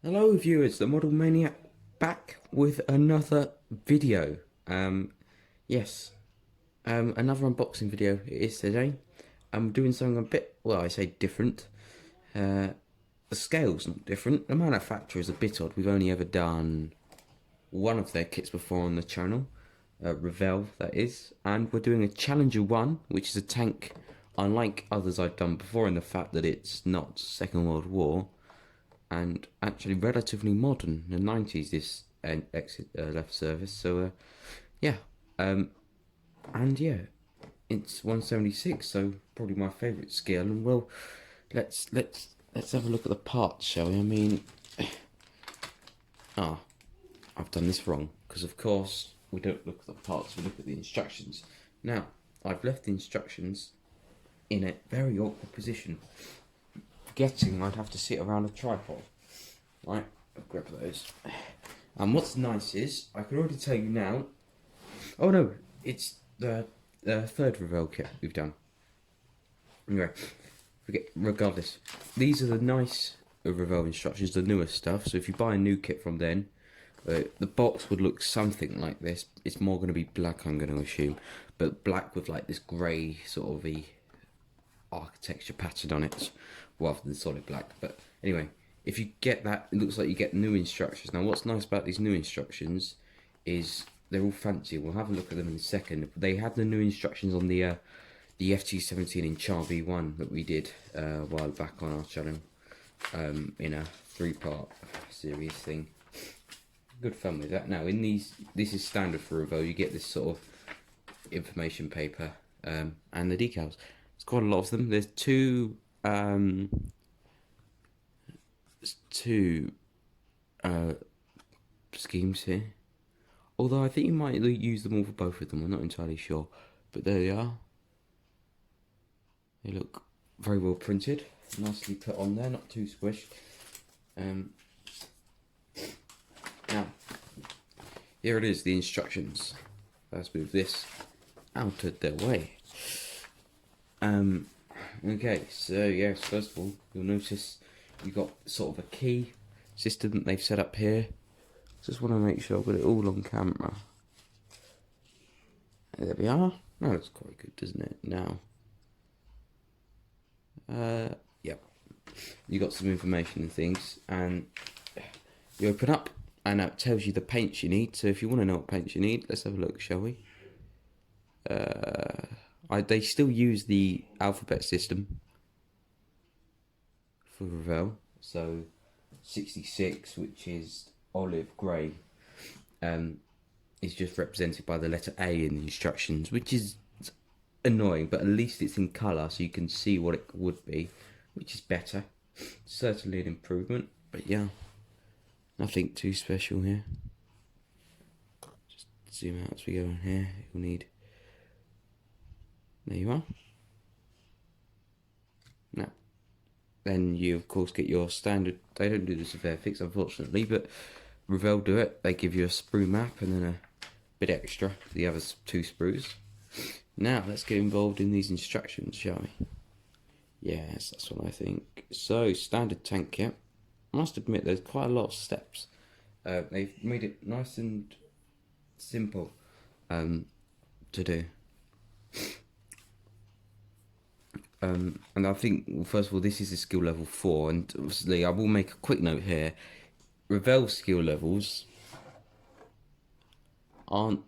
Hello viewers, the Model Maniac back with another video. Yes, another unboxing video it is today. I'm doing something a bit, well, I say different. The scale's not different. The manufacturer is a bit odd. We've only ever done one of their kits before on the channel, Revell that is, and we're doing a Challenger 1, which is a tank unlike others I've done before in the fact that it's not Second World War and actually relatively modern. In the 90s, this exit left service. So, yeah, um, and yeah, it's 176. So probably my favourite scale. And well, let's have a look at the parts, shall we? I mean, ah, I've done this wrong because of course we don't look at the parts. We look at the instructions. Now I've left the instructions in a very awkward position, forgetting I'd have to sit around a tripod. Right, I'll grab those. And what's nice is, I can already tell you now. Oh no, it's the third Revell kit we've done. Anyway, regardless, these are the nice Revell instructions, the newer stuff. So if you buy a new kit from then, the box would look something like this. It's more going to be black, I'm going to assume, but black with like this grey sort of architecture pattern on it, rather than solid black. But anyway, if you get that, it looks like you get new instructions. Now, what's nice about these new instructions is they're all fancy. We'll have a look at them in a second. They had the new instructions on the FT17 in Char V1 that we did a while back on our channel, in a 3-part series thing. Good fun with that. Now, in these, this is standard for Revell. You get this sort of information paper and the decals. There's quite a lot of them. There's two schemes here. Although I think you might use them all for both of them. I'm not entirely sure. But there they are. They look very well printed. Nicely put on there, not too squished. Now, here it is, the instructions. Let's move this out of their way. Okay, so yes, first of all, you'll notice you've got sort of a key system that they've set up here. Just want to make sure I've got it all on camera. There we are. That looks quite good, doesn't it? Now, yep. You got some information and things, and you open up, and it tells you the paints you need. So if you want to know what paints you need, let's have a look, shall we? They still use the alphabet system for Revell. So 66, which is olive grey, is just represented by the letter A in the instructions, which is annoying, but at least it's in colour so you can see what it would be, which is better. Certainly an improvement, but yeah, nothing too special here. Just zoom out as we go on here. You'll need, there you are. Now, then you of course get your standard, they don't do this with Airfix unfortunately, but Revell do it. They give you a sprue map and then a bit extra for the other 2 sprues. Now let's get involved in these instructions, shall we? Yes, that's what I think. So, standard tank kit. I must admit there's quite a lot of steps. They've made it nice and simple to do. And I think, well, first of all, this is a skill level 4, and obviously I will make a quick note here. Revell skill levels aren't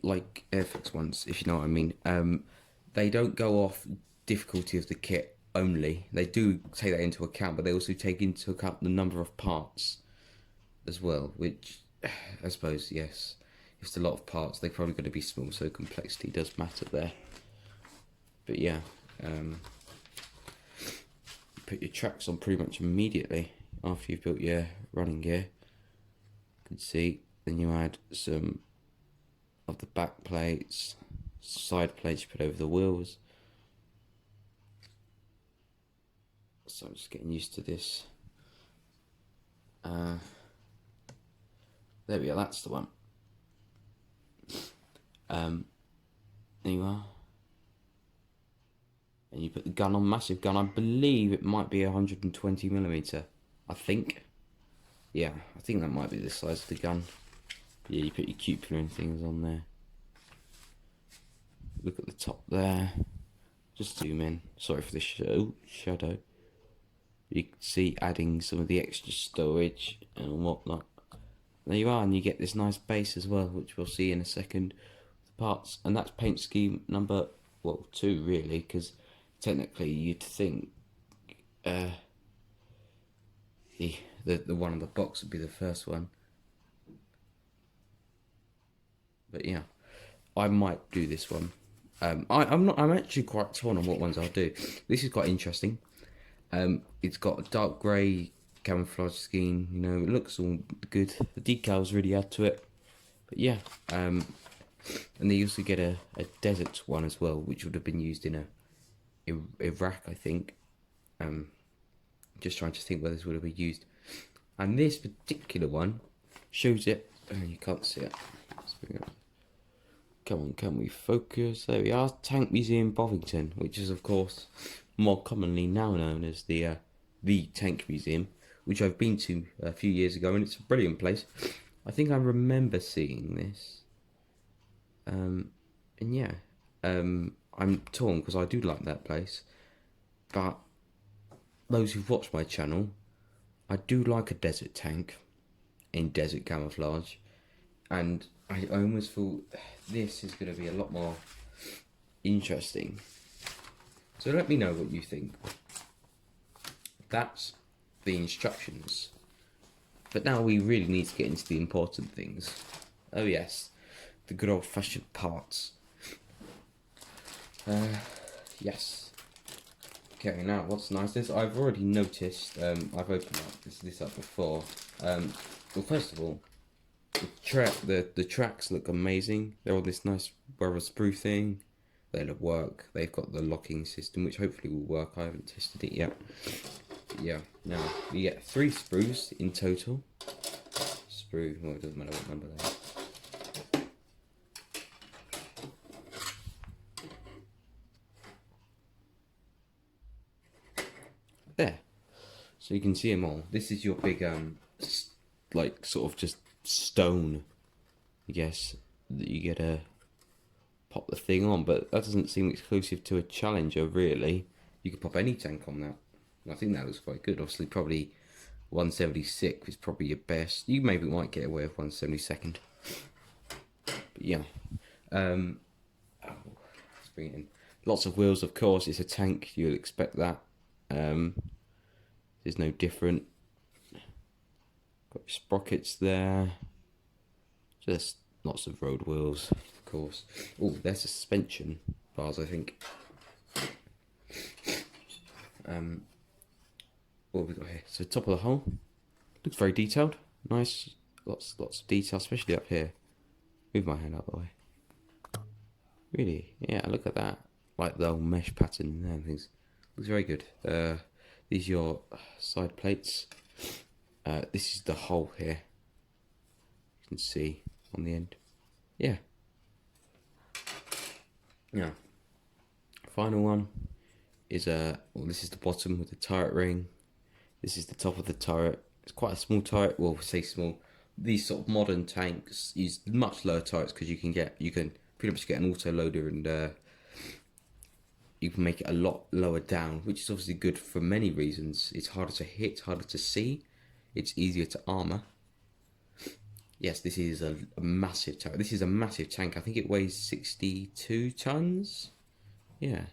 like Airfix ones, if you know what I mean. They don't go off difficulty of the kit only. They do take that into account, but they also take into account the number of parts as well, which I suppose, yes, if it's a lot of parts, they're probably going to be small, so complexity does matter there. But yeah, put your tracks on pretty much immediately after you've built your running gear. You can see, then you add some of the back plates, side plates you put over the wheels. So I'm just getting used to this. There we are, that's the one. There you are. And you put the gun on, massive gun. I believe it might be 120mm, I think. yeah, I think that might be the size of the gun. Yeah, you put your cupola and things on there. Look at the top there. Just zoom in. Sorry for the shadow. You can see adding some of the extra storage and whatnot. There you are, and you get this nice base as well, which we'll see in a second. The parts, and that's paint scheme number, well, 2 really, because technically you'd think the one on the box would be the first one. But yeah, I might do this one. I'm actually quite torn on what ones I'll do. This is quite interesting. It's got a dark grey camouflage scheme. You know, it looks all good. The decals really add to it. But yeah, and they also get a desert one as well, which would have been used in Iraq, I think. Just trying to think where this would have been used. And this particular one shows it. Oh, you can't see it. Come on, can we focus? There we are. Tank Museum Bovington, which is of course more commonly now known as the Tank Museum, which I've been to a few years ago, and it's a brilliant place. I think I remember seeing this. And yeah, I'm torn because I do like that place, but those who've watched my channel, I do like a desert tank in desert camouflage, and I almost thought this is going to be a lot more interesting. So let me know what you think. That's the instructions. But now we really need to get into the important things. Oh yes, the good old-fashioned parts. Yes. Okay, now what's nice is I've already noticed, I've opened this up before. Well, first of all, the tracks look amazing. They're on this nice rubber sprue thing. They'll work. They've got the locking system, which hopefully will work. I haven't tested it yet. But yeah, now you get 3 sprues in total. Sprue, well, it doesn't matter what number they are. There, so you can see them all. This is your big like sort of just stone, I guess, that you get to pop the thing on, but that doesn't seem exclusive to a Challenger really. You could pop any tank on that, and I think that looks quite good. Obviously probably 176 is probably your best. You maybe might get away with 172nd, but yeah. Oh, let's bring it in. Lots of wheels, of course. It's a tank, you'll expect that. There's no different. Got your sprockets there. Just lots of road wheels, of course. Oh, there's suspension bars, I think. What have we got here? So top of the hull. Looks very detailed. Nice. Lots of detail, especially up here. Move my hand out of the way. Really? Yeah, look at that. Like the old mesh pattern there and things. Looks very good. These are your side plates. This is the hole here. You can see on the end. Yeah. Yeah. Final one is well, this is the bottom with the turret ring. This is the top of the turret. It's quite a small turret. Well, say small. These sort of modern tanks use much lower turrets because you can pretty much get an auto loader, and you can make it a lot lower down, which is obviously good for many reasons. It's harder to hit, harder to see. It's easier to armor. Yes, this is a massive turret. This is a massive tank. I think it weighs 62 tons. Yeah.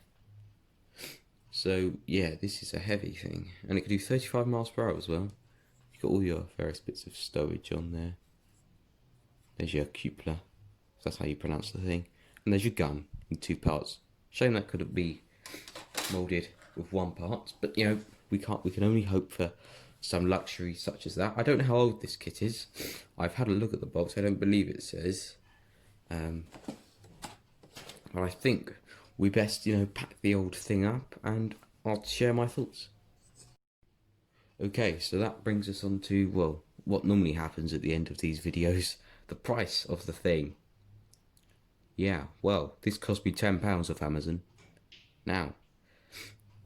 So yeah, this is a heavy thing, and it can do 35 miles per hour as well. You've got all your various bits of stowage on there. There's your cupola, if that's how you pronounce the thing, and there's your gun in 2 parts. Shame that couldn't be moulded with 1 part, but you know, we can only hope for some luxury such as that. I don't know how old this kit is. I've had a look at the box. I don't believe it says, but I think we best, you know, pack the old thing up, and I'll share my thoughts. Okay, so that brings us on to, well, what normally happens at the end of these videos, the price of the thing. Yeah, well, this cost me £10 off Amazon. Now,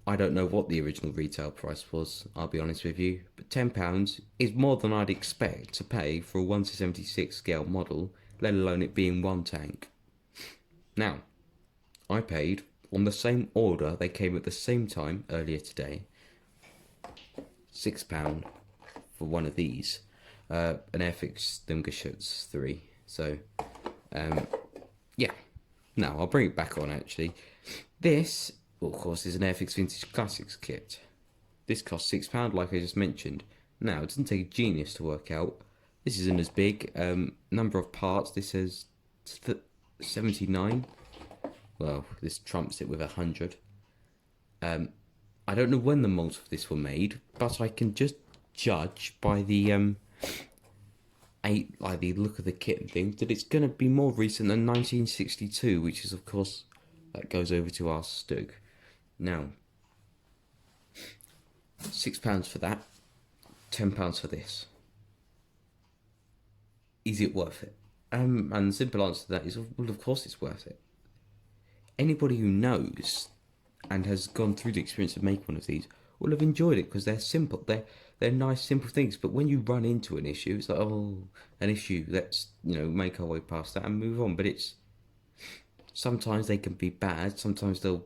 I don't know what the original retail price was, I'll be honest with you, but £10 is more than I'd expect to pay for a 1/76 scale model, let alone it being one tank. Now, I paid on the same order, they came at the same time earlier today, £6 for one of these, an Airfix Dungerschutz 3. So, yeah. Now, I'll bring it back on actually. This, well, of course, is an Airfix Vintage Classics kit. This costs £6, like I just mentioned. Now, it doesn't take a genius to work out. This isn't as big. Number of parts, this says 79. Well, this trumps it with 100. I don't know when the molds for this were made, but I can just judge by the like the look of the kit and things that it's going to be more recent than 1962, which is of course that goes over to our Stug. Now, £6 for that, £10 for this. Is it worth it? And the simple answer to that is, well, of course it's worth it. Anybody who knows and has gone through the experience of making one of these will have enjoyed it because they're simple. They're nice, simple things. But when you run into an issue, it's like, oh, an issue. Let's make our way past that and move on. But it's sometimes they can be bad. Sometimes they'll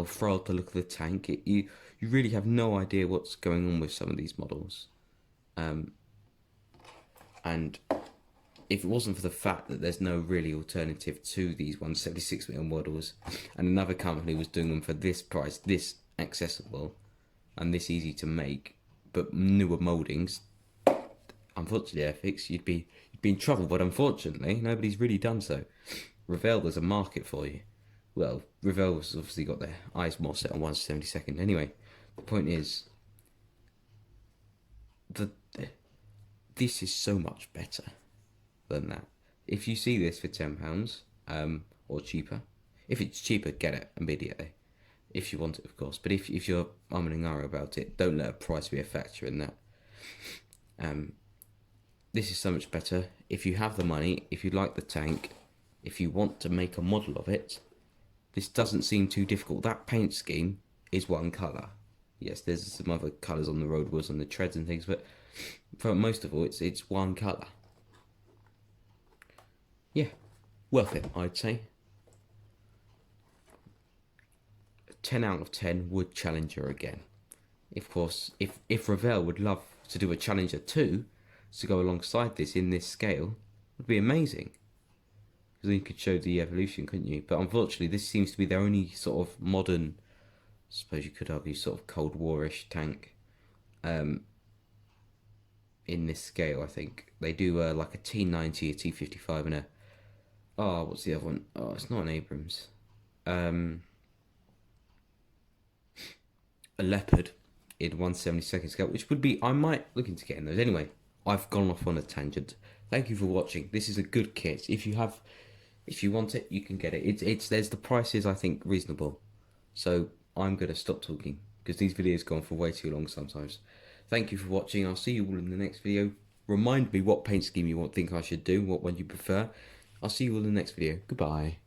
throw out the look of the tank. You really have no idea what's going on with some of these models. And if it wasn't for the fact that there's no really alternative to these 176mm models, and another company was doing them for this price, this accessible, and this easy to make, but newer mouldings, unfortunately, Airfix, you'd be in trouble. But unfortunately, nobody's really done so. Revell, there's a market for you. Well, Revell's obviously got their eyes more set on 1/72. Anyway, the point is, this is so much better than that. If you see this for £10, or cheaper, if it's cheaper, get it immediately. If you want it, of course. But if you're umming and ahhing about it, don't let a price be a factor in that. This is so much better. If you have the money, if you like the tank, if you want to make a model of it, this doesn't seem too difficult. That paint scheme is one colour. Yes, there's some other colours on the roadwoods and the treads and things, but for most of all, it's one colour. Yeah, worth it, I'd say. 10 out of 10 would Challenger again. Of course, if Revell would love to do a Challenger 2 to go alongside this in this scale, it would be amazing. Because then you could show the evolution, couldn't you? But unfortunately, this seems to be their only sort of modern, I suppose you could argue, sort of Cold War-ish tank. In this scale, I think. They do like a T90, a T55, and what's the other one? Oh, it's not an Abrams. A Leopard in 1/72 scale, which would be, I might look into getting those. Anyway, I've gone off on a tangent. Thank you for watching. This is a good kit. If you want it, you can get it. There's the price is, I think, reasonable. So I'm gonna stop talking because these videos go on for way too long sometimes. Thank you for watching. I'll see you all in the next video. Remind me what paint scheme you think I should do, what one you prefer. I'll see you all in the next video. Goodbye.